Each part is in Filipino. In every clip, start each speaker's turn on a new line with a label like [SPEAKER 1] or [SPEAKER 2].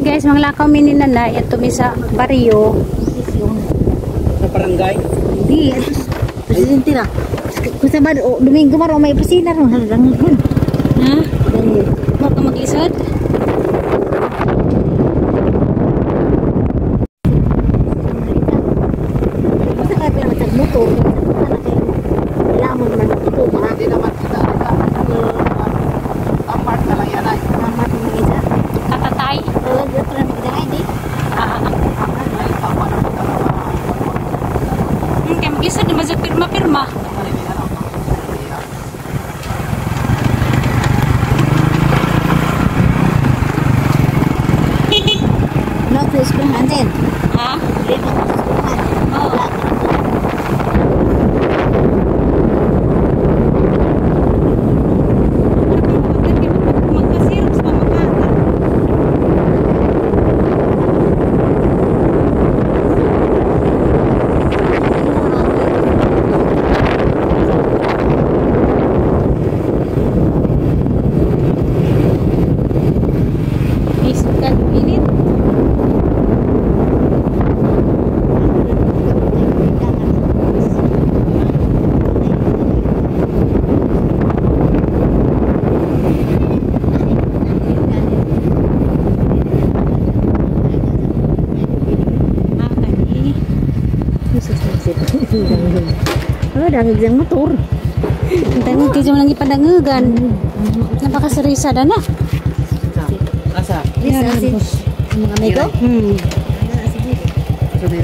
[SPEAKER 1] guys, manglakaw minina na ito mi sa baryo.
[SPEAKER 2] Sa barangay?
[SPEAKER 3] Hindi, ito presidente na. Kung sa Domingo maro may opisina ron hanggang hapon.
[SPEAKER 1] Ha? Mo ka mag-isod?
[SPEAKER 3] Basta ka pinang nagmotor. Lamon man ito.
[SPEAKER 2] Hindi naman kita. Apart na lang yan ay.
[SPEAKER 3] Amat mo isa.
[SPEAKER 1] Katatay.
[SPEAKER 3] Dito na magdahay di.
[SPEAKER 1] Kaya mag-isod naman sa pirma-pirma.
[SPEAKER 3] Wala ko eskwelahan din.
[SPEAKER 1] Ha?
[SPEAKER 3] Wala ko eskwelahan.
[SPEAKER 1] Oo. Magkasirox pa magkata. Isip ka, minit.
[SPEAKER 3] Oh, dangig yang motor.
[SPEAKER 1] Dangig kayo lang ipadangugan. Napakasarisa na na.
[SPEAKER 2] Asa?
[SPEAKER 3] Bisa sih. Mga amigo?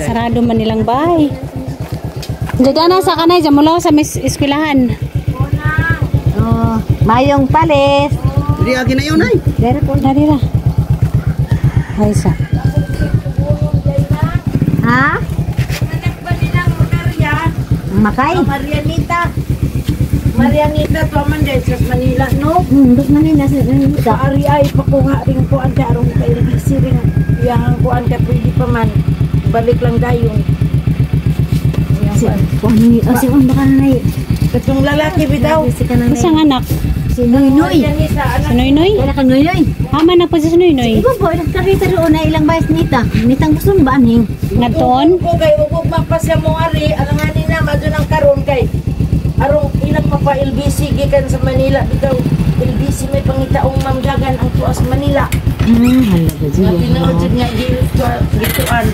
[SPEAKER 1] Sarado man nilang bahay. Diyan na sa kanay, dyan mula sa eskwelahan.
[SPEAKER 3] Oh, mayong palis.
[SPEAKER 2] Hindi agi na yun ay.
[SPEAKER 3] Dari po.
[SPEAKER 1] Dari ra. Ay sa.
[SPEAKER 3] Ha? Makay?
[SPEAKER 4] Marianita to man din sa Manila no.
[SPEAKER 3] Dok man na sa
[SPEAKER 4] Ari ay pakuha ring ko ang darong kay LBC ring yang kuan ka pwede pa man balik lang dayon.
[SPEAKER 3] Kuani asin baka na
[SPEAKER 4] Katong lalaki bitaw.
[SPEAKER 1] Isang anak.
[SPEAKER 3] Si Noynoy.
[SPEAKER 1] Si Noynoy.
[SPEAKER 3] Wala ka Noynoy.
[SPEAKER 1] Hama na po si Noynoy.
[SPEAKER 3] Ibo po nagkakita doon na ilang bayas nita. Nitang gusto ba aning?
[SPEAKER 1] Nagtuon.
[SPEAKER 4] Ko kay ugog mapasya mo ari alanganin na madyo ng karon kay arong ilang mapa LBC gikan sa Manila bitaw. LBC may pangitaong mamdagan ang tuas Manila.
[SPEAKER 3] Halaga
[SPEAKER 4] Nga
[SPEAKER 3] siya.
[SPEAKER 4] tinuod jud nga gituan.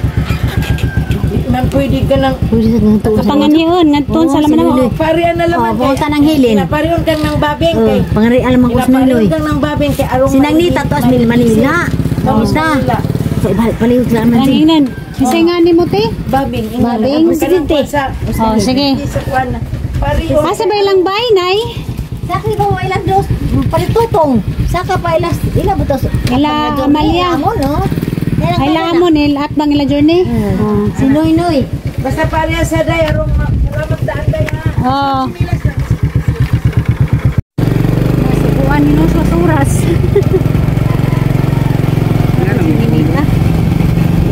[SPEAKER 4] Man pwede ka nang
[SPEAKER 3] Pwede sa ganito.
[SPEAKER 1] Kapanganion. Nagtuon sa laman mo.
[SPEAKER 4] parian na laman
[SPEAKER 3] Oh, punta ng hilin.
[SPEAKER 4] Parion kang nang babeng kay
[SPEAKER 3] Pangari alam mo ko sa Noynoy.
[SPEAKER 4] Parion kang nang babeng kay arong
[SPEAKER 3] Sinang nita to as Manila. Kamusta? Sa ibalik paliw sa naman din.
[SPEAKER 1] Nanginan. Kasi nga ni mo te.
[SPEAKER 4] babing
[SPEAKER 3] Babing, presidente.
[SPEAKER 1] Oh, sige.
[SPEAKER 4] Parion
[SPEAKER 1] Asa ba ilang bahay, Nay?
[SPEAKER 3] Saka ba mo ilang dos? Palitutong. Saka pa ilang butos.
[SPEAKER 1] Ila Amalia.
[SPEAKER 3] Mo no?
[SPEAKER 1] Ay lamon eh. At bang ila journey?
[SPEAKER 3] Si Noynoy.
[SPEAKER 4] basta parian sa day arong maramag daan day ha.
[SPEAKER 1] Oo. Nasukuan ni no sa suras.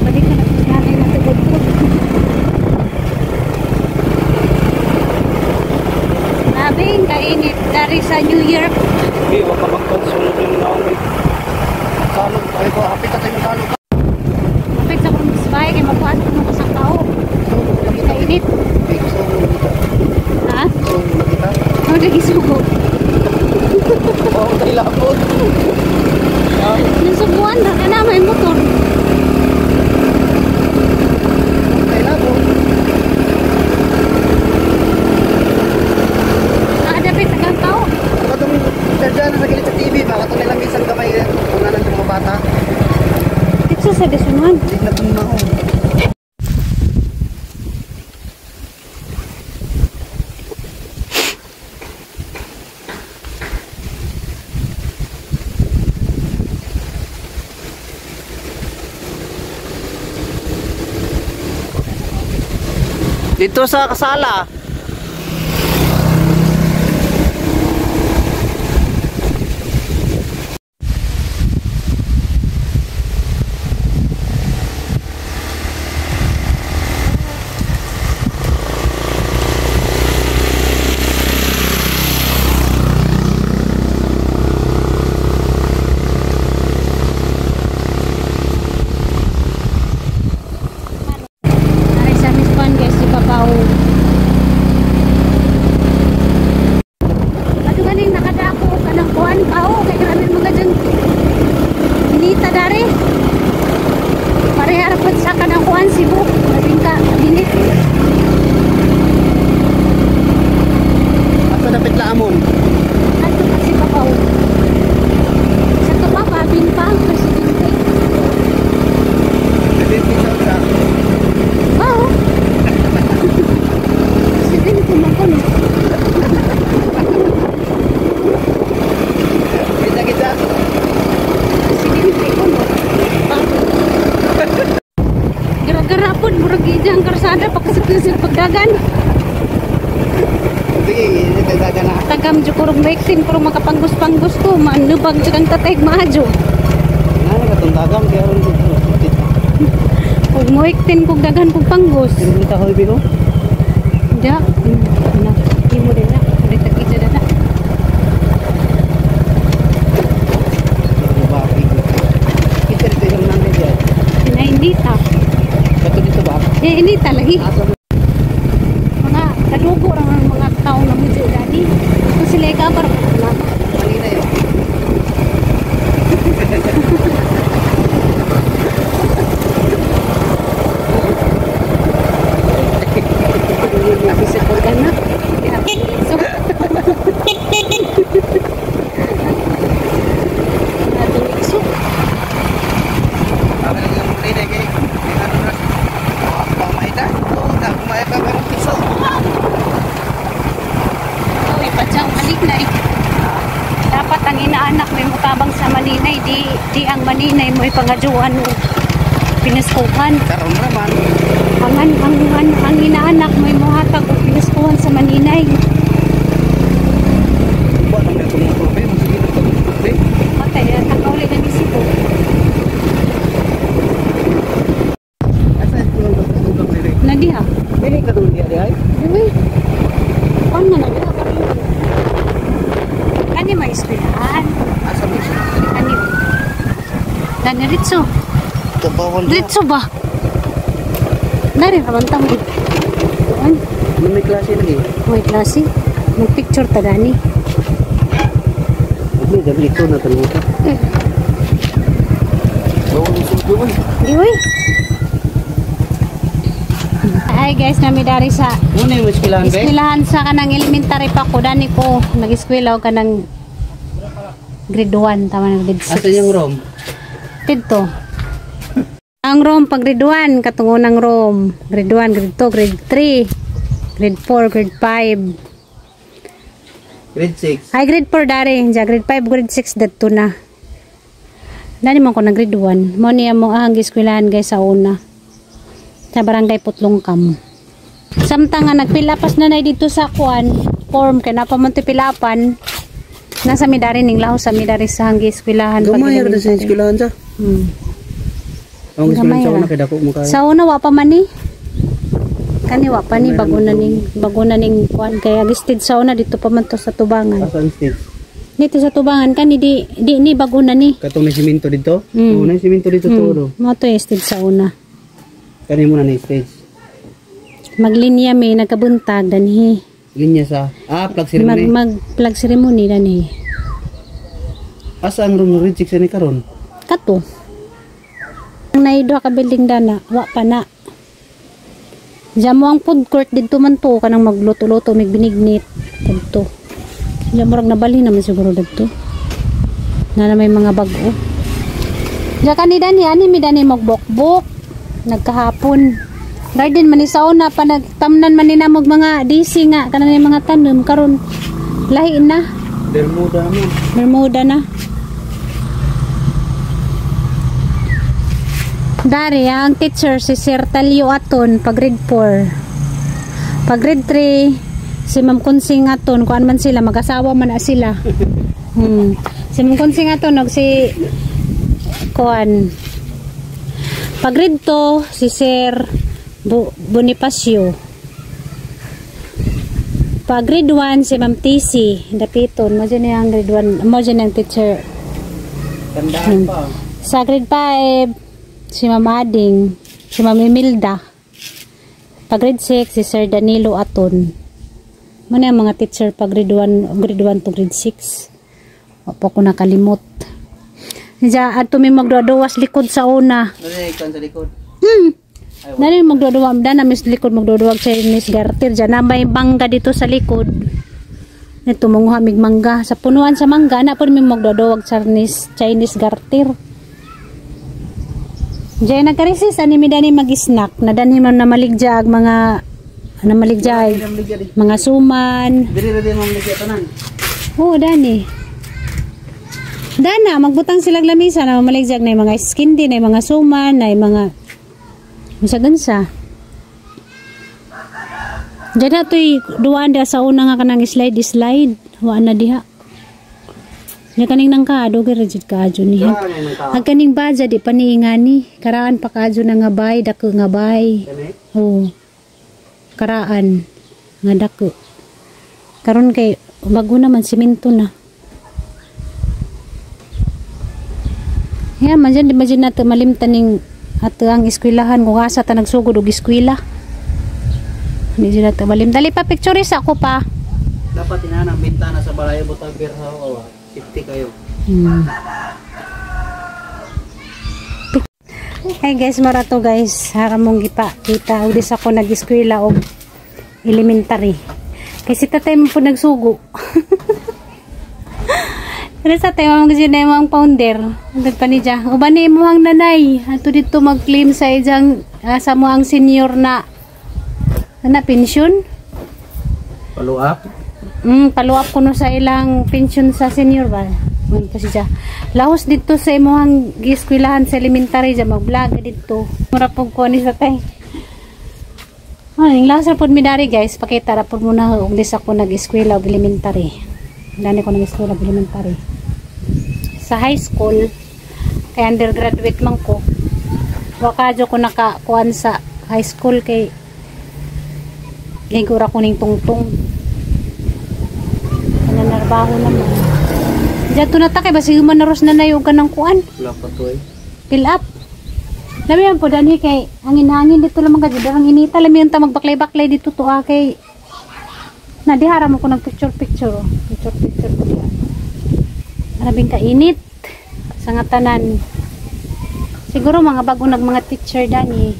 [SPEAKER 1] Balik ka na sa nanay na tugod ko. Labing kainit dari sa New York.
[SPEAKER 2] Hindi, wag ka magkonsulog yung naong. Salog, ay ko, hapit ka tayo salog.
[SPEAKER 1] Kapit sa kong bisbay kay mabuhat ko ng isang tao. Kainit.
[SPEAKER 2] Hindi, gusto mo kita.
[SPEAKER 1] Ha?
[SPEAKER 2] Gusto mo kita.
[SPEAKER 1] Ano lagi sugo?
[SPEAKER 2] Oo, tayo labot.
[SPEAKER 1] Nung subuan na ka na may motor.
[SPEAKER 2] Tayo labot.
[SPEAKER 1] Nakadapit sa kang tao.
[SPEAKER 2] Baka itong dyan sa gilid sa TV, baka itong nilang isang kamay kung nanan yung mga bata.
[SPEAKER 1] Dito sa desunan.
[SPEAKER 2] Hindi na itong maong. Dito sa kasala.
[SPEAKER 1] Murag ijang karsada pagkasip-sip pagdagan.
[SPEAKER 2] Sige, dagdagan na.
[SPEAKER 1] Tagam jud kurog meksin pero makapanggus-panggus ko manubag jud ang tatay maajo.
[SPEAKER 2] Nana katong dagam kaya ron dito.
[SPEAKER 1] Ug moektin kog dagan kog panggus.
[SPEAKER 2] Sino ta hoy biro?
[SPEAKER 1] Ja. Na, imo din na. Dito kita na.
[SPEAKER 2] Kita dito yung nang dia.
[SPEAKER 1] Inainita.
[SPEAKER 2] Kato dito ba?
[SPEAKER 1] Inita lagi.
[SPEAKER 2] Asa
[SPEAKER 1] Mga kadugo ra ang mga tao na medyo dani. Kung sila ikabar na.
[SPEAKER 2] kanina yun.
[SPEAKER 1] Bisa organa. So, atong ikso.
[SPEAKER 2] Sabi lang yung kanina kay ano na. Pamaita. Oo, ta kumain pa pero piso.
[SPEAKER 1] Uy, padyang balik na eh. Dapat ang inaanak may mutabang sa maninay. Di ang maninay mo ipangadyuan o pinaskuhan.
[SPEAKER 2] Karon raman.
[SPEAKER 1] Ang inaanak mo imuhatag o pinaskuhan sa maninay.
[SPEAKER 2] Buat ang itong problem. Sige na itong problem.
[SPEAKER 1] Patay, takauli na nisip ko.
[SPEAKER 2] Asa ito yung tutugam nila?
[SPEAKER 1] Nadiha.
[SPEAKER 2] Pili ka doon dia ay.
[SPEAKER 1] Uy, paano na nadiha? Kani may iskwilahan.
[SPEAKER 2] Asa mo siya?
[SPEAKER 1] Kani. Dani Ritso.
[SPEAKER 2] Tabawon na.
[SPEAKER 1] Ritso ba? Dari naman tamo. Doon.
[SPEAKER 2] Ano may klase lagi?
[SPEAKER 1] May klase. Mag-picture ta gani.
[SPEAKER 2] Hindi, gabi ito na tanong ka. Bawon yung sulto mo.
[SPEAKER 1] Di uy. Ay guys, nami dari sa
[SPEAKER 2] Muna yung iskilahan ba?
[SPEAKER 1] iskwilahan sa kanang elementary pa ko. Dani ko nag-eskwela o kanang grade 1. Tama na grade 6.
[SPEAKER 2] Asa yung room?
[SPEAKER 1] Dito. Ang room pag grade 1, katungunang room. Grade 1, grade 2, grade 3, grade 4, grade 5.
[SPEAKER 2] Grade 6.
[SPEAKER 1] Ay, grade 4 dari. Diya, grade 5, grade 6, dato na. Dani mo ko na grade 1. Mo niya mo ang giskwelahan guys sa una. Sa barangay Putlongkam. Samtang nga nagpilapas na dito sa kuan, form, kaya napamunti pilapan. Nasa midari ning laho sa midari sa hanggi giskwelahan.
[SPEAKER 2] Gamayar na sa iskilahan sa? Ang iskilahan sa una kaya dako mo kaya?
[SPEAKER 1] Sa una wa pa man ni. Kani wa pa ni bago na ning kuan kaya gisted sa una dito pa man to sa tubangan.
[SPEAKER 2] Asa ang stage?
[SPEAKER 1] Dito sa tubangan kani di ni bago na ni.
[SPEAKER 2] Katong may simento dito?
[SPEAKER 1] Mm.
[SPEAKER 2] Oo, may simento dito todo.
[SPEAKER 1] Mo to ested sa una.
[SPEAKER 2] Kani mo na na stage.
[SPEAKER 1] Maglinya may nagkabuntag danhi.
[SPEAKER 2] Linya sa plug ceremony.
[SPEAKER 1] Mag plug ceremony danhi.
[SPEAKER 2] Asa ang room grade 6 ni karon?
[SPEAKER 1] Kato. Ang naidwa ka building dana, wa pa na. Diyan mo ang food court dito man to kanang magluto-luto mig binignit dito. Diyan mo rag nabali naman siguro dito. Na may mga bago. Diyan kanida ni ani mi dani magbokbok nagkahapon. Garden man ni sa una pa nagtamnan man ni namog mga DC nga kanang mga tanom karon lahi na.
[SPEAKER 2] Bermuda mo.
[SPEAKER 1] Bermuda na. Dari, ang teacher si Sir Talio Aton pag grade 4. Pag grade 3 si Ma'am Kunsing Aton, kuan man sila, mag-asawa man na sila. Si Ma'am Kunsing Aton og si kuan. Pag grade 2 si Sir Bonifacio. Pag grade 1 si Ma'am TC Dapiton, mo dyan ang grade 1, mo dyan ang teacher.
[SPEAKER 2] Tandaan pa.
[SPEAKER 1] Sa grade 5 si Ma'am Ading, si Ma'am Imelda. Pag grade 6, si Sir Danilo Aton. Muna yung mga teacher pag grade 1 to grade 6. Opo ko nakalimot. Diya, at may magduwa-duwas likod sa una.
[SPEAKER 2] Nari ikan sa likod.
[SPEAKER 1] Nari magduwa-duwa, na miss likod magduwa sa Miss Gartir. Diya, na may mangga dito sa likod. Ito, manguha mig mangga. Sa punuan sa mangga, na po may magduwa-duwa sa Chinese Gartir. Diyan nagkarisis ani mi dani mag-snack na dani man na maligja mga mga suman.
[SPEAKER 2] Diri ra din mo ligya tanan.
[SPEAKER 1] Oo dani. Dana magbutang sila lamisa na mamaligja na mga skin din na mga suman na mga gansa. Diyan na to'y duwaan dia sa una nga kanang slide. Wa na diha. Nya kaning nang kaado gira jud kaadyo niya. Ang kaning baja di pa niingani. Karaan pa kaadyo na nga bay, dako nga bay. Oo. Karaan nga dako. Karon kay bago naman simento na. Ya, manjan di manjan nato malimtan ning ato ang eskwelahan kung asa ta nagsugod og eskwela. Hindi dyan nato malim. Dali pa picture ako pa.
[SPEAKER 2] Dapat inanang bintana sa balayo butang birha o 50 kayo.
[SPEAKER 1] Hey guys, marato guys. Haramong gipa kita udis ako nag-eskwela og elementary. Kasi tatay mo po nagsugo. Pero sa tayo mga kasi na yung founder. Andun pa ni Diya. Uban ni mo ang nanay. Ato dito mag-claim sa ijang sa mo ang senior na pensyon.
[SPEAKER 2] Follow up?
[SPEAKER 1] Follow up ko no sa ilang pensyon sa senior ba. Pa si Diya. Lahos dito sa imo ang giskwelahan sa elementary Diya. Mag-vlog dito. Mura po ko ni sa tayo. Yung lahos na po midari guys. Pakita na po muna kung dis ako nag-eskwela o elementary. Dani ko nag-eskwela o elementary. Sa high school kay undergraduate man ko wakadyo ko nakakuan sa high school kay gura ko ning tungtong nanarbaho naman dito na ta kay basig man naros na nayo ka ng kuan
[SPEAKER 2] Wala pa to eh.
[SPEAKER 1] fill up lami yan po dani kay hangin-hangin dito lamang ka darang inita lami yung ta magbaklay-baklay dito to kay nadihara mo ko ng picture ko diyan. Marabing kainit sa nga tanan. Siguro mga bago mga teacher dani.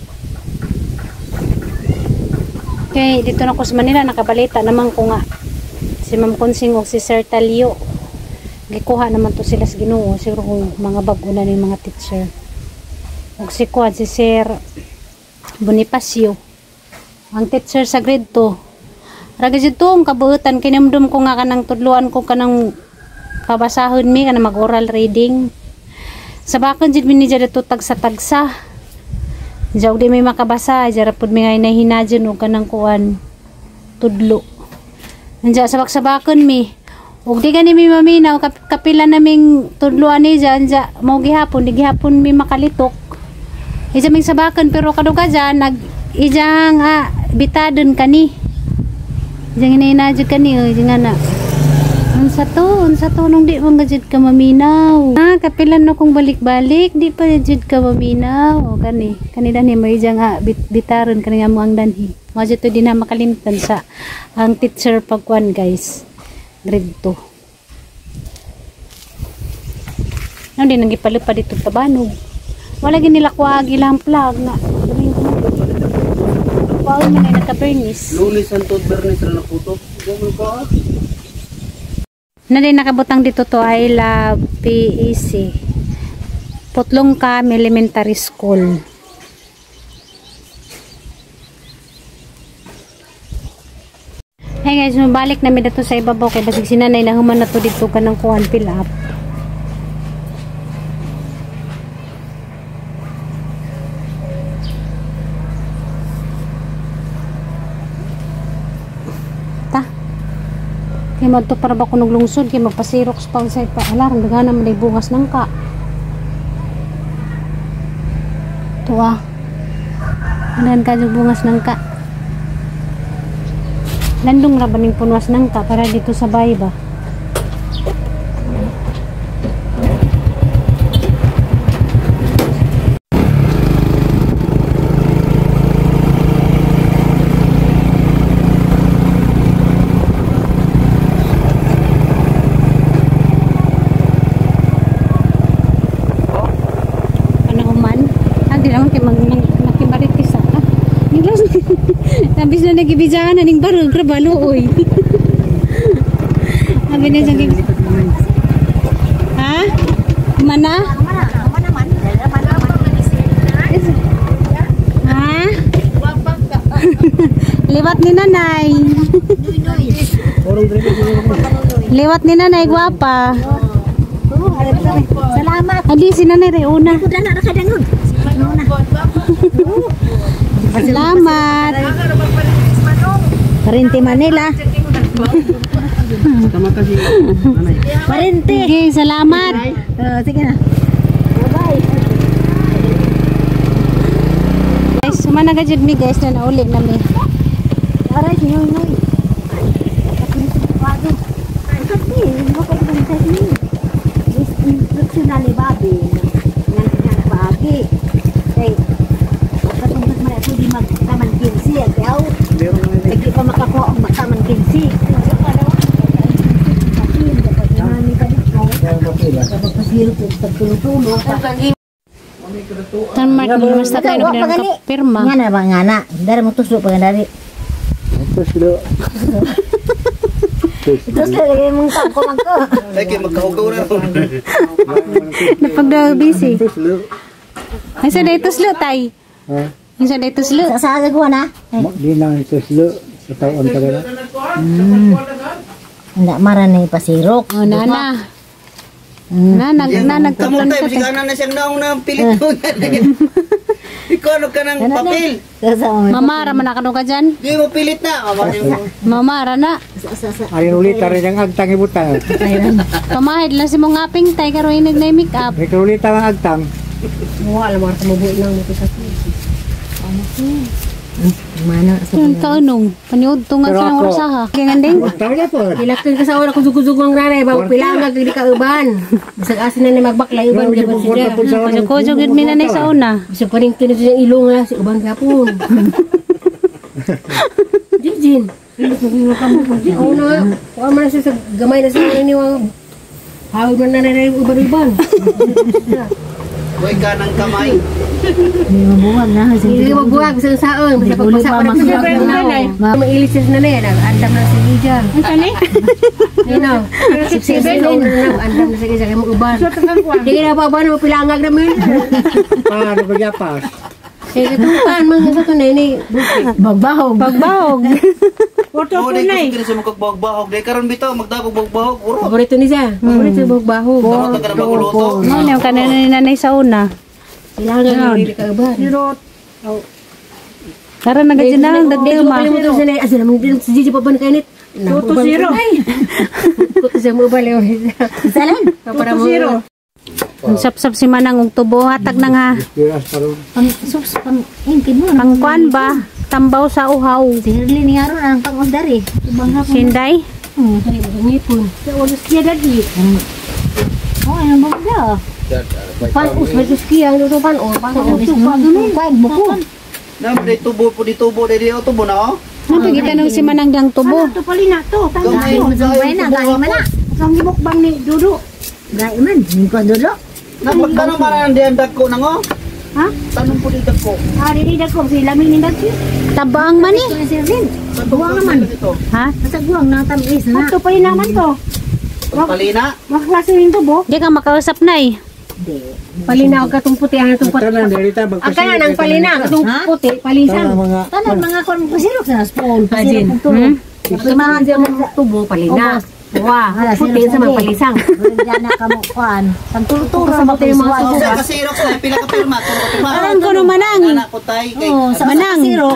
[SPEAKER 1] Okay, dito na ko sa Manila nakabalita naman ko nga si Ma'am Consing o si Sir Talio. Gikuha naman to sila sa Ginoo siguro kung mga bago na ng mga teacher. Og si Quad si Sir Bonifacio. Ang teacher sa grade 2. Raga jud tong kabuutan kinamdum ko nga kanang tudluan ko kanang kabasahon mi kana mag-oral reading. Sa bakon jud mi ni jud tutag sa tagsa. Jaw di may makabasa, jara pud mi ngay nahinadyon og kanang kuan tudlo. Anja sa bakon mi. Ug di gani mi maminaw kapila naming tudloan ni anja mao gihapon di gihapon mi makalitok. Ija ming sabakan pero kaduga dyan nag ijang bitadon kani. Ijang inainadyon kani ijang ana. Unsa to nung di man gajud ka maminaw. Kapilan no kung balik-balik di pa gajud ka maminaw. O kani dani mo ijang bitaron kani nga mo ang danhi. Mo jud to di na makalimtan sa ang teacher pagkuan guys. Grade 2. Nang di nang gipalipad dito tabanog. Wala gid nila kuwag ilang plug na. Kuwag man ay nagka-furnace.
[SPEAKER 2] Lunes ang tod bernes ra na puto. Gawin ko.
[SPEAKER 1] Na din nakabutang dito to I Love PEC Putlong Kam Elementary School. Hey guys, mabalik namin dito sa ibabaw kay basig sinanay na human na to dito ka ng kuhan fill up. Kaya madto para ba ko naglungsod kaya magpasirox pa sa pa alarm daga na may bungas nang ka tuwa anan ka bungas nang ka landong ra baning punwas nang ka para dito sa bay ba Habis na nagibijaan na ning barog grabalo oy. Abi na jang ha? Mana? Ha? Liwat ni nanay. Liwat ni nanay gwapa.
[SPEAKER 3] Salamat.
[SPEAKER 1] Adi si nanay reuna.
[SPEAKER 3] Udah na kadangog.
[SPEAKER 1] Salamat.
[SPEAKER 3] Parente Manila.
[SPEAKER 2] Tama kasi. Nanay.
[SPEAKER 3] Parente.
[SPEAKER 1] Sige, salamat.
[SPEAKER 3] Sige na. Bye-bye.
[SPEAKER 1] Guys, sumana ka jud mi guys na nauli na mi.
[SPEAKER 3] Aray, sinyo, noy. Kasi, hindi ko pagkakita niyo. Instruction na ni Bobby. Nga pagi. Kaya, katungkot man ako di magkaman 15. At yaw, hindi pa makakuha ang magkaman 15. Kapag pasirot yung pagtulong-tulong.
[SPEAKER 1] Tan mark mo basta tayo na pirma.
[SPEAKER 3] Nga na ba nga na? Dari mo tuslo pa nga dari.
[SPEAKER 2] Tuslo.
[SPEAKER 3] Tuslo lagi mong tangko lang ko.
[SPEAKER 2] Lagi magkahugaw na.
[SPEAKER 1] Napag busy.
[SPEAKER 2] Tuslo.
[SPEAKER 1] Ay sa day tuslo tay. Ay sa day tuslo.
[SPEAKER 3] Sa gagawa na?
[SPEAKER 2] Di na tuslo. Sa taon pa rin.
[SPEAKER 3] Enggak marah nih pasirok.
[SPEAKER 1] Oh nana. Nagtagtan
[SPEAKER 2] Kamu tayo,
[SPEAKER 1] ko tay.
[SPEAKER 2] bisiganan na siyang naong na pilit mo. Ikaw, ano ka ng papel?
[SPEAKER 1] Mamara man ako ka dyan.
[SPEAKER 2] Di mo pilit na.
[SPEAKER 1] Mamara na.
[SPEAKER 5] Arin ulit, arin ang agtang ibutan.
[SPEAKER 1] Pamahid lang si mong aping tay karoon nag na make up.
[SPEAKER 5] Ikaw ulit ang agtang.
[SPEAKER 3] Wala mo sa mabuhay lang mo sa mana
[SPEAKER 1] Yung kaunong. Paniud to nga
[SPEAKER 5] Pero
[SPEAKER 1] sa ng
[SPEAKER 5] ako-
[SPEAKER 1] orasaha. Kaya nganding.
[SPEAKER 5] Tawag na po.
[SPEAKER 3] Ilaktin ka sa una kung sugusugong nanay ba pilangag di ka uban. Bisag asin na ni magbaklay uban di ba siya.
[SPEAKER 1] Kajog-kajog yun minanay sa una.
[SPEAKER 3] Bisag paning tinid yung ilong nga si uban gapon. Jin. Oo na. Kuha man siya sa gamay na sa una ni wang hawid man nanay uban-uban.
[SPEAKER 2] Huwag ka ng kamay.
[SPEAKER 3] Hindi mabuwag sa saon. Basta pagpasa pa na siya ng nanay. Mailis siya sa nanay. Nag-andam na sa ija.
[SPEAKER 1] Ang tani?
[SPEAKER 3] Ano? Andam na sa ija. Kaya mag-uban. Hindi na pa ba na mapilangag namin.
[SPEAKER 5] Paano ko yapas?
[SPEAKER 3] Kaya katukan mga sa tunay ni Bagbahog.
[SPEAKER 1] Pagbahog.
[SPEAKER 2] Oo, di ko sa magkagbahog-bahog. Di karon bitaw, magdabog-bahog. Uro.
[SPEAKER 3] Paborito ni siya. Paborito sa bagbahog.
[SPEAKER 2] Dapat ka na maguluto.
[SPEAKER 1] Ano yung kanina ni nanay sa una?
[SPEAKER 3] Kailangan na hindi ka uban.
[SPEAKER 1] Tara na gadyan na lang dagdag ma.
[SPEAKER 3] Kalimutan siya na. Asa naman din si Gigi pa ba na kainit? 2-0. Kuto siya mo ubal. Salan? 2-0.
[SPEAKER 1] Ang sap-sap si Manang og tubo hatag na nga.
[SPEAKER 5] Piras pa rin.
[SPEAKER 3] Ingkin mo.
[SPEAKER 1] Pangkuan ba? Tambaw sa uhaw.
[SPEAKER 3] Si Herlin ni Aron ang pang-ordari.
[SPEAKER 1] Sinday.
[SPEAKER 3] Kaya mag-ngipon. Sa ulos niya dagi. Oh, ano ba ba? Pan-us, may kuskiya. Ano ito pan-us? Pan-us, buko.
[SPEAKER 2] Naman, di tubo po, di tubo, di tubo na, oh.
[SPEAKER 1] Napagita nang si Manang diyang tubo.
[SPEAKER 3] Ito pali na to.
[SPEAKER 2] Gamay,
[SPEAKER 3] Gamay na, gaya man na. Ang gibukbang ni Dudu. Gaya man, hindi ko Dudu.
[SPEAKER 2] Nagmagtanong man ang diyan dagko nang, oh.
[SPEAKER 3] Ha?
[SPEAKER 2] Tanong po di dagko.
[SPEAKER 3] Hari ni dako, sila min dagki.
[SPEAKER 1] Tabaang man eh.
[SPEAKER 3] Ito si Herlin.
[SPEAKER 2] Buwang naman. Ito.
[SPEAKER 1] Ha?
[SPEAKER 3] Basta guwang na tamis na. Ito pali naman to.
[SPEAKER 2] Palina.
[SPEAKER 3] Maklase rin to, bo.
[SPEAKER 1] Di ka makausap na eh.
[SPEAKER 3] Palinaw ka itong puti. Ang itong puti.
[SPEAKER 5] Tanan, dalita,
[SPEAKER 3] Ang kaya ng palinaw. Itong puti, palisang. Tanan mga kon pasirok sa spoon. Pasirok ng tubo. Pagkimahan siya ng tubo, palina. Wah, puti sa mga palisang. Diyan na kamukuan. Pagtuluturo sa puti mga tubo.
[SPEAKER 2] Sa kasirok sa pila ka pirma, pirma.
[SPEAKER 1] Alam ko no Manang.
[SPEAKER 2] Anak ko tay kay
[SPEAKER 1] Manang.
[SPEAKER 3] Tulo.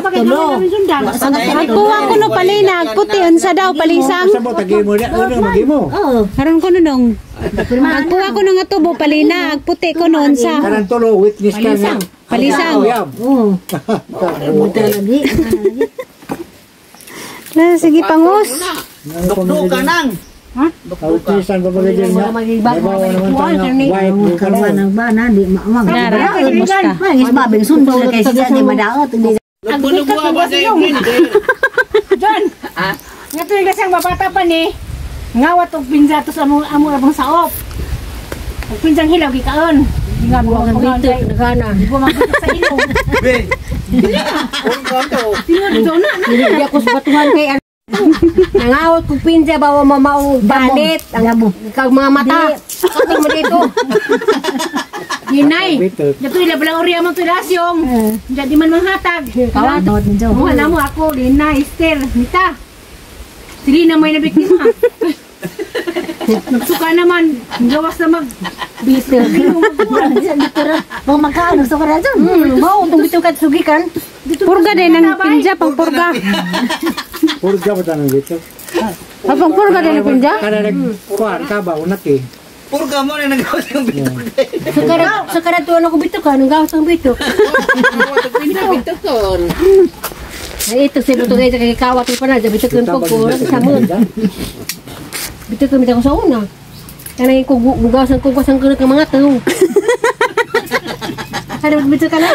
[SPEAKER 1] Agpuwa ko no palinag. Puti unsa daw palisang.
[SPEAKER 5] Sa mo, tagi mo na. Ano, magi mo.
[SPEAKER 3] Oo.
[SPEAKER 1] Karon ko no nung. Agpuwa ko no nga tubo palinag. Puti ko no unsa.
[SPEAKER 5] Kanan tulo, witness ka nga.
[SPEAKER 1] Palisang.
[SPEAKER 5] Uyab.
[SPEAKER 3] Oo. Buta lagi.
[SPEAKER 1] Sige pangus.
[SPEAKER 2] dukduk ka nang.
[SPEAKER 5] Witnessan ba bagay dyan niya? Nabawa naman tayo na wife.
[SPEAKER 3] Karuan ng bana, di maamang.
[SPEAKER 1] Nara, kumusta?
[SPEAKER 3] Mangis babing sundo na kay siya di madaot.
[SPEAKER 2] Nagbunubuha ba sa iyo?
[SPEAKER 6] John! Nga ito yung kasang mabata pa ni ngawat og pinsa to sa among abang saop. Ang pinsang hilaw gikaon. Nga mo ang
[SPEAKER 3] Dito, nagana.
[SPEAKER 6] Di ko makita sa ilong.
[SPEAKER 2] Be. Kung kanto.
[SPEAKER 6] Ito na.
[SPEAKER 3] Hindi ako sa batuhan kay ano. Nangawat kong pinsa bawa mamaong banit. Ang ikaw mga mata. Kapag mo dito.
[SPEAKER 6] Hinay. Dito ila balang uriya mo tudasyong. Jadi man manghatag.
[SPEAKER 3] Kawat.
[SPEAKER 6] Wala mo ako, Lina, Esther, Nita. Sige na may nabiktima. Nagsuka naman, gawas na mag-bitter.
[SPEAKER 3] Mga magkaano, gusto ko na dyan.
[SPEAKER 6] Mau, itong bitaw ka sugikan.
[SPEAKER 1] Purga din ng pinja, pang purga.
[SPEAKER 5] Purga ba tanong dito?
[SPEAKER 1] Pang purga din ng pinja.
[SPEAKER 5] Kada nagkuhan ka ba, unat eh.
[SPEAKER 2] Purga mo na nagawa yung bitok.
[SPEAKER 6] Sa karatuan ako bitaw ka, nang gawas ng bitaw. Ay, ito sa bitaw kayo sa kakawat ko pa na, bitaw ko yung pagko, sa mo. Bitaw ko ko sa una. Kaya naging kugawas ng mga tao. Kada bitaw ka na.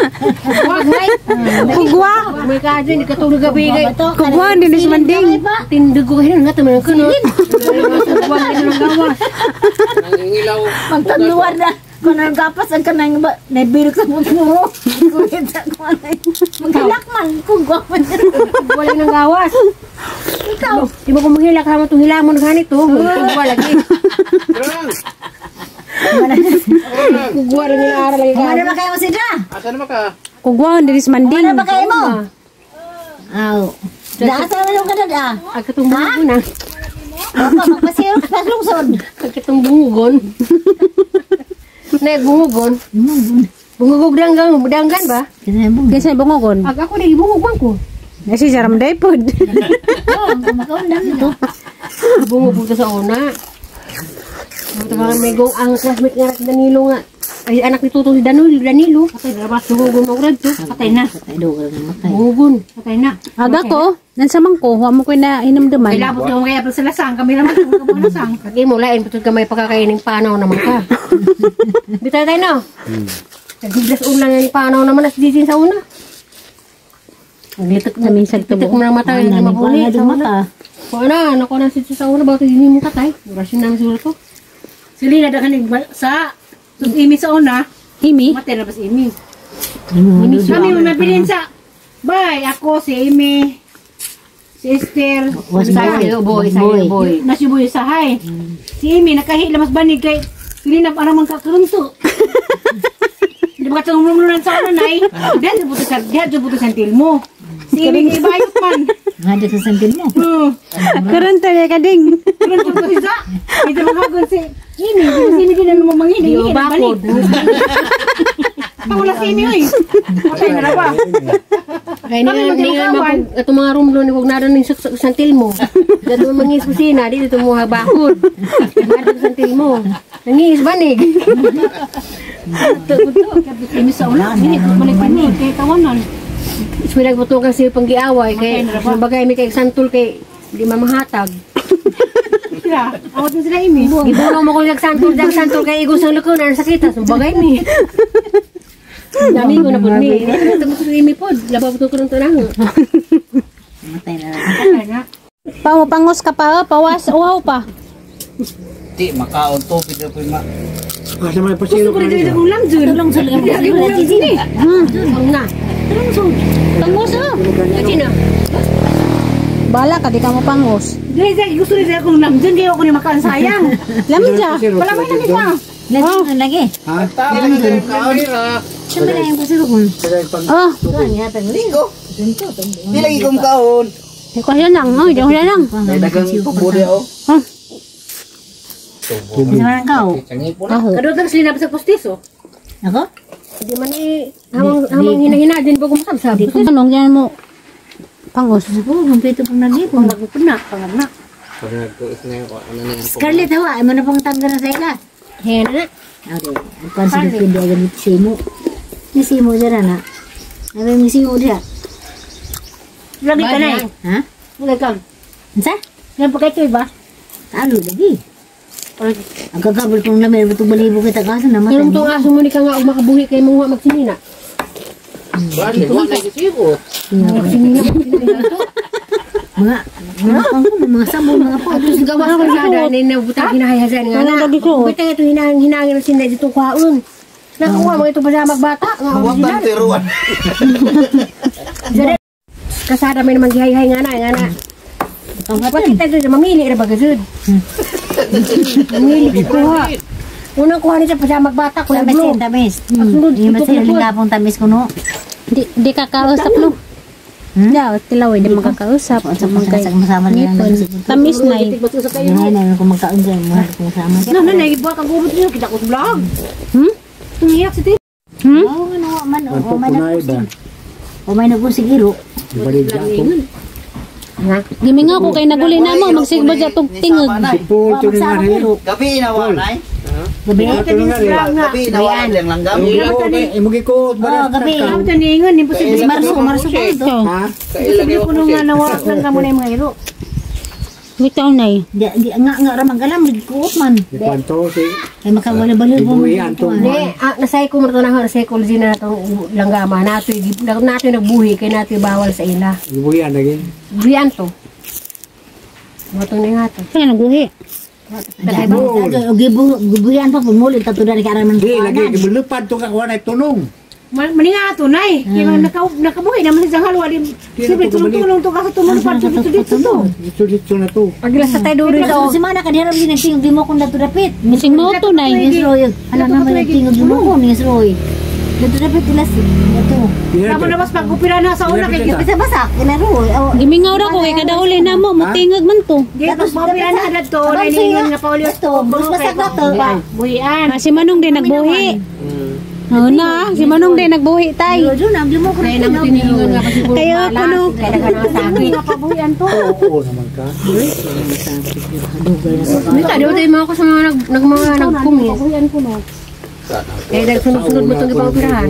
[SPEAKER 6] Huwag ngay.
[SPEAKER 1] Kugwa.
[SPEAKER 6] May kaso, hindi ka tulog gabi kay.
[SPEAKER 1] Kugwa, din is manding.
[SPEAKER 6] Tindog ko kayo nga, tumanang ko no. Huwag kayo ng gawas.
[SPEAKER 3] Pagtanluan na. Kung nagapas ang kanang naibirok sa mundo mo. Kuwita ko anay. Maghilakman. Kung gwapan.
[SPEAKER 6] Wala ng gawas.
[SPEAKER 3] Ikaw.
[SPEAKER 6] Di mo kung maghilak ka mo itong hilamon ng ganito. Kugwa lagi. Kugwa rin yung aral lagi.
[SPEAKER 3] Ano ba kayo mo sila?
[SPEAKER 2] Asan naman ka?
[SPEAKER 1] Kugwa, din is manding.
[SPEAKER 3] Ano ba kayo mo? Aw. Daasa naman yung kanad ah.
[SPEAKER 6] Agkatong bungon na.
[SPEAKER 3] Baka magpasirok sa lungsod.
[SPEAKER 6] Agkatong bungon. Bungugon. Bungugog danggan ba?
[SPEAKER 1] Kasi bungogon.
[SPEAKER 6] Ag ako na ibungugban ko.
[SPEAKER 1] Kasi jaram day pod.
[SPEAKER 3] Oo, makaundan ito.
[SPEAKER 6] Bungugog sa una. Matagang may gong ang classmate nga si Danilo nga. Ay anak ni Tutong si Danilo. Patay na ba? Bungugon mo grad to. Patay na.
[SPEAKER 3] Patay daw ka naman matay.
[SPEAKER 6] Bungugon. Patay na.
[SPEAKER 1] Aga ko, nansamang ko, huwag mo ko na inamdaman.
[SPEAKER 6] May labot ko kaya sa lasang. Kami naman kung kamo lasang. Kagi mo lain patod ka may pagkakainin panaw naman ka. Bitay tayo na. Nagiglas ulan nga ni panaw naman as disin sa una. Naglitok
[SPEAKER 1] Namin sa tubo.
[SPEAKER 6] mo ng mata. Hindi mabuli. Sa una. Kung ano, nakuha na sa una. Bakit hindi mo katay? Orasyon namin siguro to. Sili na dakanig sa imi sa una.
[SPEAKER 1] Imi?
[SPEAKER 6] Matay na ba si imi? Kami mo mabilin sa bay. Ako si imi. Si Esther.
[SPEAKER 3] Boy.
[SPEAKER 6] Nasibuyo sa hay. Si imi nakahilamas banig kay sili na para magkakarunto. Hindi ba ka tumulungan sa nanay? Diyan sa buto santil mo. Si imi kay bayot man.
[SPEAKER 3] Nga dito sa santil mo.
[SPEAKER 1] Karon tayo kading.
[SPEAKER 6] Karunto ko siya. Ito magagon si imi. Sini din ang mamangin. Hindi ka balik. Wala si imi oy. Okay na ba? Kaya ningan mo itong mga room doon, huwag na rin yung santil mo. Dito mo mangis kusina, dito mo habakod. Dito santil mo. Nangis banig. Ini sa ulan, ini balik ini kay tawanan. Suwag mo tong kasi panggiaway kay bagay mi kay santul kay di mamahatag. Sila, awat sila imi. Gibuno mo ko santul kay igos ang lukunan sakita, bagay mi. Dami ko na po ni. Tamo sa imi pod, labaw to kurang tanang.
[SPEAKER 3] Matay na.
[SPEAKER 1] Pangos ka pa, pawas, uhaw pa.
[SPEAKER 2] Di, makaon to. Pwede po yung
[SPEAKER 5] Kasi may pasiro ka rin.
[SPEAKER 6] Ulang jud. Ulang jud. Ulang jud. Ang na.
[SPEAKER 1] Pangos ah.
[SPEAKER 6] Sino?
[SPEAKER 1] Bala ka, di ka mo pangos.
[SPEAKER 6] Dahil gusto rin akong lamjan, kaya ako ni makaan sayang.
[SPEAKER 1] Lamja.
[SPEAKER 6] Wala may nangis na.
[SPEAKER 3] Lagi.
[SPEAKER 5] Ha?
[SPEAKER 3] Saan ba na yung pasiro ko?
[SPEAKER 1] Oh,
[SPEAKER 2] Ligo. Di lagi kong kaon.
[SPEAKER 1] di ko yan lang. Oh, di ko yan lang.
[SPEAKER 2] May dagang budi ako.
[SPEAKER 3] Saan ang kao?
[SPEAKER 1] Aho.
[SPEAKER 6] Kadot lang sila sa postiso.
[SPEAKER 3] Ako?
[SPEAKER 6] Hindi man hamang hina-hina din po kumasabsab.
[SPEAKER 1] Anong yan mo? Pangos.
[SPEAKER 3] Oo, kumpleto pang nandito.
[SPEAKER 6] Nagpupunak, panganak.
[SPEAKER 3] Scarlett, hawa. Ay mo na pang tangga na sa ila.
[SPEAKER 6] Hen na.
[SPEAKER 3] Okay. Ang pansin ko hindi agad ni Simo. Ni Simo dyan na. Ano yung Simo dyan?
[SPEAKER 6] Lagi ka na eh.
[SPEAKER 3] Ha?
[SPEAKER 6] Lagi ka.
[SPEAKER 3] Ansa?
[SPEAKER 6] Yan pa kayo ba?
[SPEAKER 3] Talo lagi. Ang kakabal kong namin, batong balibo kita kaso naman.
[SPEAKER 6] Yung itong aso mo ni ka nga o makabuhi kayo mga magsinina.
[SPEAKER 2] Bakit? Huwag na isigo.
[SPEAKER 6] Magsinina.
[SPEAKER 3] Mga sabon, mga po.
[SPEAKER 6] Tapos gawa ko sa daan na butang hinahayasan nga na. Butang ito hinangin ng sinay dito kwaon. Nakuha mo ito pa sa magbata.
[SPEAKER 2] Huwag na tiruan.
[SPEAKER 6] Kasada may naman gihay-hay nga na. Bakit tayo mamili na bagasud? Mamili kuha. Unang kuha niya pa sa magbata ko lang
[SPEAKER 3] Tamis. Hindi masin lingapong tamis ko no.
[SPEAKER 1] Di ka kausap no. Yeah, tilaw di makakausap.
[SPEAKER 3] Sa masama nila.
[SPEAKER 1] Tamis na eh.
[SPEAKER 6] Ba't sa tayo?
[SPEAKER 3] Hindi na kung magkaon dyan. Mahal kung masama.
[SPEAKER 6] Nanay, buha kang gubot niyo. Kita ko sa vlog. Tumiyak si Tito.
[SPEAKER 3] Oo, ano, man. O may
[SPEAKER 5] Punay ba?
[SPEAKER 3] may nagusig iro.
[SPEAKER 5] Balik ako.
[SPEAKER 1] Gimi nga ko kay naguli na mo. Magsigbod sa tug tingog.
[SPEAKER 5] Sipul to rin nga rin.
[SPEAKER 2] Gabi inawa nay.
[SPEAKER 3] Gabi.
[SPEAKER 2] Gabi inawa lang langgam.
[SPEAKER 5] Imugikot ba?
[SPEAKER 3] Gabi.
[SPEAKER 6] Ang taningan, imposible.
[SPEAKER 3] Marso pa ito.
[SPEAKER 5] Ha?
[SPEAKER 6] Imposible ko nung nawak lang kamo na yung mga iro.
[SPEAKER 1] Bitaw na eh.
[SPEAKER 3] Nga ramang galam. Nagkuot man.
[SPEAKER 5] Ipanto si
[SPEAKER 3] Ay makawala-bali mo.
[SPEAKER 5] Ibuhian to.
[SPEAKER 6] Hindi, nasay ko marito na psychology na itong langgama. Nato'y nagbuhi, kaya nato'y bawal sa ila.
[SPEAKER 5] Ibuhian lagi.
[SPEAKER 6] Buhian to. Matong na nga to.
[SPEAKER 1] Kaya naguhi.
[SPEAKER 3] Gibuhian pa pumulit. Tato dari karaman.
[SPEAKER 5] Di lagi belupad to kakuha na tunong.
[SPEAKER 6] Mali nga to, nay. Kaya nakabuhi naman sa halwa. Siyempre, tulong-tulong to kasi tumulupad dito to.
[SPEAKER 5] Dito na to.
[SPEAKER 6] Paglas sa tayo doon
[SPEAKER 3] Pero si mana ka diharap din nagtingog di mo kung dato dapit.
[SPEAKER 1] Mising mo to na eh.
[SPEAKER 3] Ni Roy. Ala naman nagtingog di mo ko ni Roy. Dato dapit tilas. Dato.
[SPEAKER 6] Tama na mas pag-upira na sa una kay
[SPEAKER 3] Bisa basak ina Roy.
[SPEAKER 1] Gimingaw ra ko kay kada uli na mo. Mutingog man to.
[SPEAKER 6] Dito, pag-upira na agad to. Naningon nga pa ulit to.
[SPEAKER 3] Mas basak na to.
[SPEAKER 6] Buhian.
[SPEAKER 1] Ah, si Manong din nagbuhi. Oo na, si Manong din nagbuhi tay.
[SPEAKER 3] Doon ang mo ko
[SPEAKER 6] Kaya naman tiningon nga pa siguro
[SPEAKER 1] Kayo, kuno.
[SPEAKER 6] Kaya nagkakasakit. Nga pa buhian to.
[SPEAKER 5] Oo naman ka.
[SPEAKER 6] Mita, di ba tayo mga ko sa mga nagkumi.
[SPEAKER 1] Buhian ko no.
[SPEAKER 6] Kaya nagsunod-sunod mo itong ipapirahan.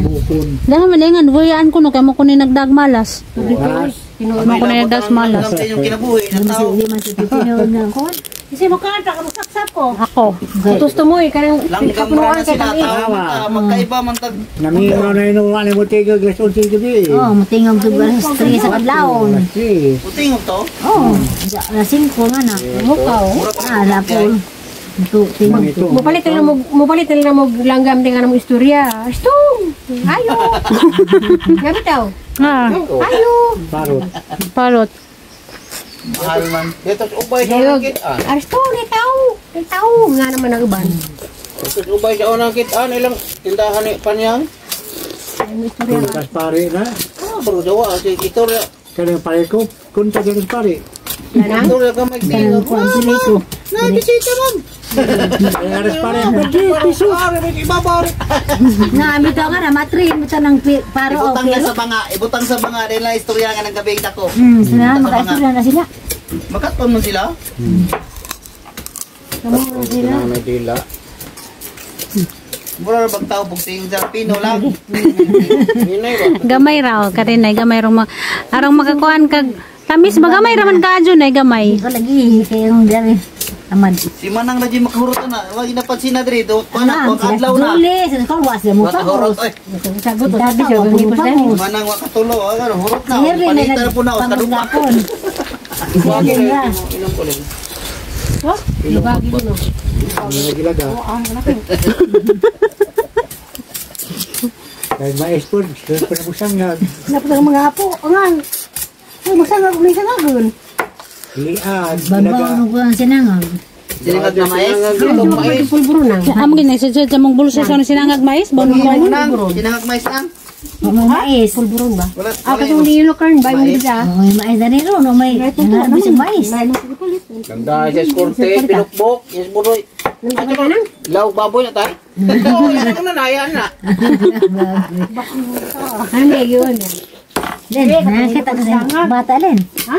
[SPEAKER 1] Dahil malingan, buhian ko no. Kaya mo ko ni nagdagmalas.
[SPEAKER 5] Bukas.
[SPEAKER 1] Mo ko ni nagdagmalas.
[SPEAKER 2] Alam sa inyong kinabuhi ng tao.
[SPEAKER 3] Di man si Tino na ko.
[SPEAKER 6] Kasi makanta ka, magsaksak ko.
[SPEAKER 1] Ako.
[SPEAKER 6] Gusto mo eh, kanang
[SPEAKER 2] Langgam
[SPEAKER 6] pinapunuan
[SPEAKER 2] na
[SPEAKER 6] kay
[SPEAKER 2] sila
[SPEAKER 6] kami.
[SPEAKER 2] tao. Magkaiba man tag.
[SPEAKER 5] Namingaw na inuwan ni mo tiga glas unti gabi.
[SPEAKER 3] Oh, mutingog to ba history sa kadlawon.
[SPEAKER 5] Si.
[SPEAKER 2] Puting to.
[SPEAKER 3] Oh, lasing ko nga na.
[SPEAKER 6] Mukaw.
[SPEAKER 3] Lapol. Ito, tingog to.
[SPEAKER 6] Mupalit na mo langgam din nga mo istorya. Stong! Ayo! Gabi daw.
[SPEAKER 1] Ah,
[SPEAKER 6] Ayo!
[SPEAKER 5] Parot.
[SPEAKER 1] parot.
[SPEAKER 2] Mahal man. Dito sa ubay sa
[SPEAKER 6] Dayog.
[SPEAKER 2] kitaan.
[SPEAKER 6] Stong, itaw! Itaw! Nga naman ang uban.
[SPEAKER 2] Dito sa ubay sa unang kitaan. Ilang tindahan ni Panyang.
[SPEAKER 5] Kuntas pare na.
[SPEAKER 2] Bro, jawa. Si Itorya.
[SPEAKER 5] Kanang pare ko. Kuntas yung pare.
[SPEAKER 6] Lanang?
[SPEAKER 2] Itorya ka magtingog.
[SPEAKER 3] Ko ang sili ko.
[SPEAKER 2] Bisita man.
[SPEAKER 5] Ang aras pare.
[SPEAKER 2] Piso. Ibabaw rin.
[SPEAKER 3] Na amito nga na matrin mo ng paro o
[SPEAKER 2] Ibutang na
[SPEAKER 3] pero.
[SPEAKER 2] sa banga. Ibutang sa banga. Dahil na istorya nga ng gabi ko.
[SPEAKER 3] Sila makaistorya na sila.
[SPEAKER 2] Makaton mo sila. May dila. Mura bang tao bugting sa Pino lang. Hinay ba?
[SPEAKER 1] Gamay raw. Karinay, gamay raw. Arang makakuhan kag. Tamis ba gamay raman ka dyan ay gamay.
[SPEAKER 3] Ikaw lagi kayong dari. Amad.
[SPEAKER 2] Si Manang na dyan makahurot na. Wag inapansin na dito. Manang, wag adlaw na.
[SPEAKER 3] Duli, sa kalwas na mo
[SPEAKER 2] Makahurot.
[SPEAKER 3] pa.
[SPEAKER 2] Oy,
[SPEAKER 6] Sagot o
[SPEAKER 3] Dati
[SPEAKER 6] sabi siya.
[SPEAKER 3] ako
[SPEAKER 6] Hindi pa
[SPEAKER 3] pa mo.
[SPEAKER 2] Manang wakatulo. Ano, hurot na.
[SPEAKER 3] Henry na
[SPEAKER 2] Palita na po na. Kadupa.
[SPEAKER 3] nagpangagapon.
[SPEAKER 2] Ibagi
[SPEAKER 3] Henry na.
[SPEAKER 2] Inom ko lang.
[SPEAKER 6] Ibagi din o.
[SPEAKER 5] Ang nagilaga. Kahit maespon. Doon pa na mo sangag.
[SPEAKER 6] Napos ang mga apo. Angan. Ay, masangag. May sangagun.
[SPEAKER 5] Lian.
[SPEAKER 3] Babaw mo ko ang sinangag.
[SPEAKER 2] Sinangag na mais.
[SPEAKER 6] Pwede pulburo na.
[SPEAKER 1] Amo gina sa mong bulso sa sinangag mais. Bono mo.
[SPEAKER 2] Manang, sinangag mais lang.
[SPEAKER 3] May mais.
[SPEAKER 6] Pulburon ba?
[SPEAKER 2] Wala.
[SPEAKER 6] Kasi hindi yun kern. Bayo mo dito.
[SPEAKER 3] May mais na rin ron. May bisang mais.
[SPEAKER 2] Ganda siya skorte. Pinukbok. Yes, buroy.
[SPEAKER 6] Nandito ka nang?
[SPEAKER 2] Law, baboy na tayo. Oo, yan ang nanayaan na.
[SPEAKER 6] Ano yun?
[SPEAKER 3] Len, nakakita ko sa bata Len.
[SPEAKER 6] Ha?